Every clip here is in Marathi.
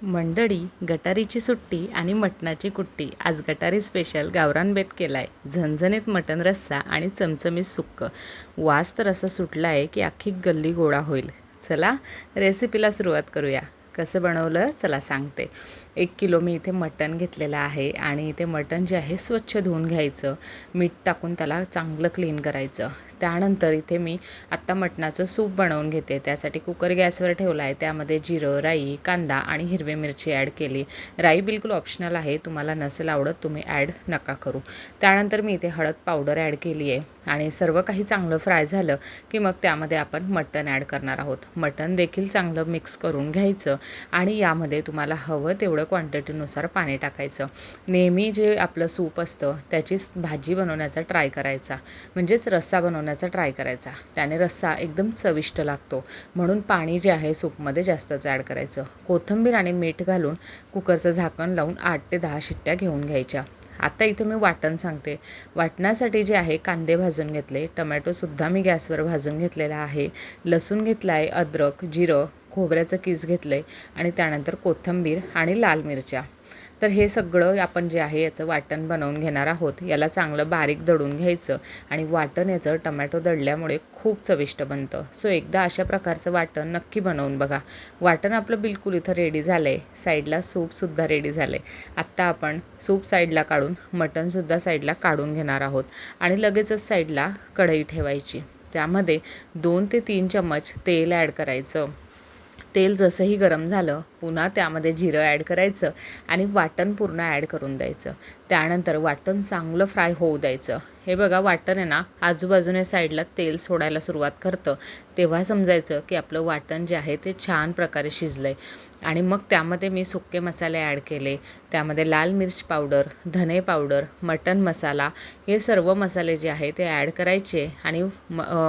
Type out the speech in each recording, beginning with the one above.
मंडळी, गटारीची सुट्टी आणि मटणाची कुट्टी. आज गटारी स्पेशल गावरान बेत केलाय. झणझणीत मटण रस्सा आणि चमचमीत सुक्क. वास तर असा सुटला आहे की अख्खी गल्ली गोळा होईल. चला रेसिपीला सुरुवात करूया. कसं बनवलं चला सांगते. 1 किलो मी इथे मटण घेतलेलं आहे आणि इथे मटण जे आहे स्वच्छ धुवून घ्यायचं. मीठ टाकून त्याला चांगलं क्लीन करायचं. त्यानंतर इथे मी आत्ता मटणाचं सूप बनवून घेते. त्यासाठी कुकर गॅसवर ठेवला आहे. त्यामध्ये जिरं, राई, कांदा आणि हिरवी मिरची ॲड केली. राई बिलकुल ऑप्शनल आहे, तुम्हाला नसेल आवडत तुम्ही ॲड नका करू. त्यानंतर मी इथे हळद पावडर ॲड केली आहे आणि सर्व काही चांगलं फ्राय झालं की मग त्यामध्ये आपण मटण ॲड करणार आहोत. मटण देखील चांगलं मिक्स करून घ्यायचं आणि यामध्ये तुम्हाला हवं तेवढं क्वांटिटीनुसार पाणी टाकायचं. नेहमी जे आपलं सूप असतं त्याचीच भाजी बनवण्याचा ट्राय करायचा, म्हणजेच रस्सा बनवण्याचा ट्राय करायचा. त्याने रस्सा एकदम चविष्ट लागतो. म्हणून पाणी जे आहे सूपमध्ये जास्तच ॲड करायचं. कोथिंबीर आणि मीठ घालून कुकरचं झाकण लावून 8 ते 10 शिट्ट्या घेऊन घ्यायच्या. आता इथे मी वाटण सांगते. वाटणासाठी जे आहे कांदे भाजून घेतले, टमॅटोसुद्धा मी गॅसवर भाजून घेतलेला आहे, लसूण घेतला आहे, अद्रक, जिरं, खोबऱ्याचं कीस घेतलं आहे आणि त्यानंतर कोथिंबीर आणि लाल मिरच्या. तर हे सगळं आपण जे आहे याचं वाटण बनवून घेणार आहोत. याला चांगलं बारीक दळून घ्यायचं आणि वाटण याचं टमॅटो दळल्यामुळे खूप चविष्ट बनतं. सो एकदा अशा प्रकारचं वाटण नक्की बनवून बघा. वाटण आपलं बिलकुल इथं रेडी झालं आहे. साईडला सूपसुद्धा रेडी झालं आहे. आत्ता आपण सूप साईडला काढून मटणसुद्धा साईडला काढून घेणार आहोत आणि लगेचच साईडला कढई ठेवायची. त्यामध्ये 2 ते 3 चम्मच तेल ॲड करायचं. तेल जसंही गरम झालं पुन्हा त्यामध्ये जिरं ॲड करायचं आणि वाटण पूर्ण ॲड करून द्यायचं. त्यानंतर वाटण चांगलं फ्राय होऊ द्यायचं. हे बघा वाटण आहे ना आजूबाजूने साईडला तेल सोडायला सुरुवात करतं, तेव्हा समजायचं की आपलं वाटण जे आहे ते छान प्रकारे शिजलं आहे. आणि मग त्यामध्ये मी सुके मसाले ॲड केले. त्यामध्ये लाल मिर्च पावडर, धने पावडर, मटण मसाला, हे सर्व मसाले जे आहे ते ॲड करायचे आणि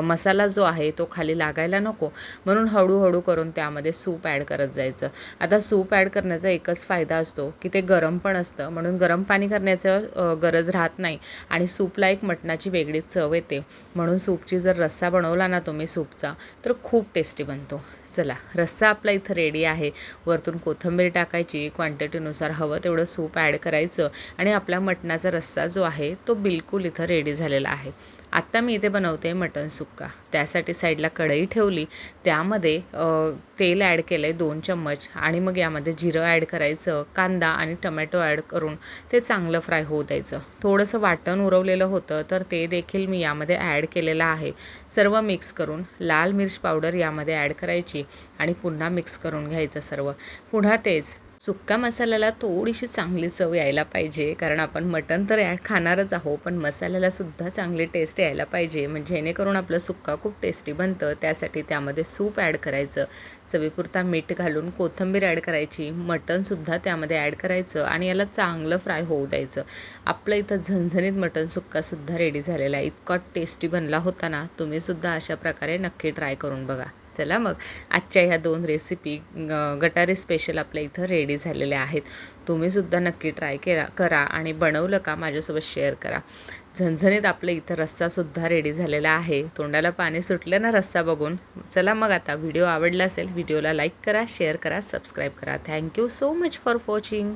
मसाला जो आहे तो खाली लागायला नको म्हणून हळूहळू करून त्यामध्ये सूप ॲड करत जायचं. आता सूप ॲड करण्याचा एकच फायदा असतो की ते गरम पण असतं, म्हणून गरम पाणी करण्याचं गरज राहत नाही आणि सूपला एक मटणाची वेगळीच चव येते. म्हणून सूपची जर रस्सा बनवला ना तुम्ही सूपचा तर खूप टेस्टी बनतो. चला रस्सा आपला इथं रेडी आहे. वरतून कोथिंबीर टाकायची, क्वांटिटीनुसार हवं तेवढं सूप ॲड करायचं आणि आपला मटणाचा रस्सा जो आहे तो बिलकुल इथं रेडी झालेला आहे. आत्ता मी इथे बनवते मटण सुक्का. त्यासाठी साईडला कढई ठेवली. त्यामध्ये तेल ॲड केलं आहे 2 चम्मच आणि मग यामध्ये जिरं ॲड करायचं, कांदा आणि टमॅटो ॲड करून ते चांगलं फ्राय होऊ द्यायचं. थोडंसं वाटण उरवलेलं होतं तर ते देखील मी यामध्ये ॲड केलेलं आहे. सर्व मिक्स करून लाल मिर्च पावडर यामध्ये ॲड करायची आणि पुन्हा मिक्स करून घ्यायचं सर्व. पुन्हा तेच सुक्का मसाल्याला थोडीशी चांगली चव यायला पाहिजे, कारण आपण मटण तर खाणारच आहोत, पण मसाल्याला सुद्धा चांगली टेस्ट यायला पाहिजे, म्हणजे जेणेकरून आपलं सुक्का खूप टेस्टी बनतं. त्यासाठी त्यामध्ये सूप ॲड करायचं, चवीपुरता मीठ घालून कोथिंबीर ॲड करायची, मटणसुद्धा त्यामध्ये ॲड करायचं आणि याला चांगलं फ्राय होऊ द्यायचं. आपलं इथं झणझणीत मटण सुक्कासुद्धा रेडी झालेला आहे. इतका टेस्टी बनला होता ना, तुम्हीसुद्धा अशा प्रकारे नक्की ट्राय करून बघा. चला मग आजच्या ह्या 2 रेसिपी गटारी स्पेशल आपल्या इथं रेडी झालेल्या आहेत. तुम्हीसुद्धा नक्की ट्राय करा आणि बनवलं का माझ्यासोबत शेअर करा. झणझणीत आपलं इथं रस्सासुद्धा रेडी झालेला आहे. तोंडाला पाणी सुटलं ना रस्सा बघून. चला मग आता व्हिडिओ आवडला असेल व्हिडिओला लाईक करा, शेअर करा, सबस्क्राईब करा. Thank you so much for watching.